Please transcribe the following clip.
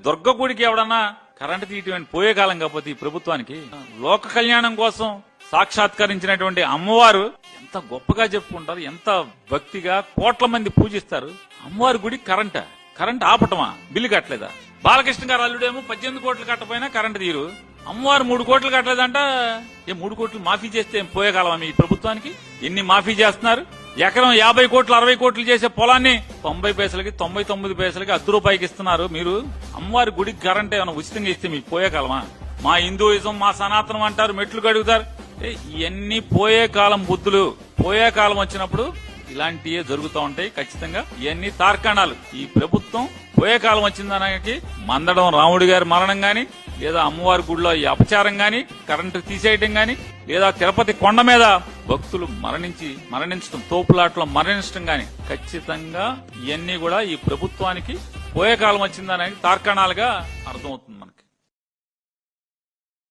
దుర్గ గుడికి ఎవడన్నా కరెంటు తీయటం పోయే కాలం కాకపోతే ఈ ప్రభుత్వానికి లోక కళ్యాణం కోసం సాక్షాత్కరించినటువంటి అమ్మవారు ఎంత గొప్పగా చెప్పుకుంటారు, ఎంత భక్తిగా కోట్ల మంది పూజిస్తారు. అమ్మవారి గుడి కరెంట్ ఆపటమా? బిల్లు కట్టలేదా? బాలకృష్ణ గారు అల్లుడేమో 18 కోట్లు కట్టపోయినా కరెంటు తీరు. అమ్మవారు 3 కోట్లు కట్టలేదంట. 3 కోట్లు మాఫీ చేస్తే పోయే కాలం ఈ ప్రభుత్వానికి? ఎన్ని మాఫీ చేస్తున్నారు? ఎకరం 50 కోట్లు 60 కోట్లు చేసే పొలాన్ని 90 పైసలకి 99 పైసలకి ₹10 ఇస్తున్నారు. మీరు అమ్మవారి గుడికి కరెంట్ ఏమైనా ఉచితంగా ఇస్తే మీకు పోయే కాలమా? మా హిందూయిజం మా సనాతనం అంటారు, మెట్లు కడుగుతారు. ఇవన్నీ పోయే కాలం బుద్ధులు. పోయే కాలం వచ్చినప్పుడు ఇలాంటివే జరుగుతూ ఉంటాయి ఖచ్చితంగా. ఇవన్నీ తార్కాణాలు. ఈ ప్రభుత్వం పోయే కాలం వచ్చిందనకి మందడం రాముడి గారి మరణం గాని, లేదా అమ్మవారి గుడిలో ఈ అపచారం గాని, కరెంటు తీసేయటం గాని, లేదా తిరుపతి కొండ మీద భక్తులు మరణించడం, తోపులాట్లో మరణించడం గాని, ఖచ్చితంగా ఇవన్నీ కూడా ఈ ప్రభుత్వానికి పోయే కాలం వచ్చిందనకి తార్కాణాలుగా అర్థమవుతుంది మనకి.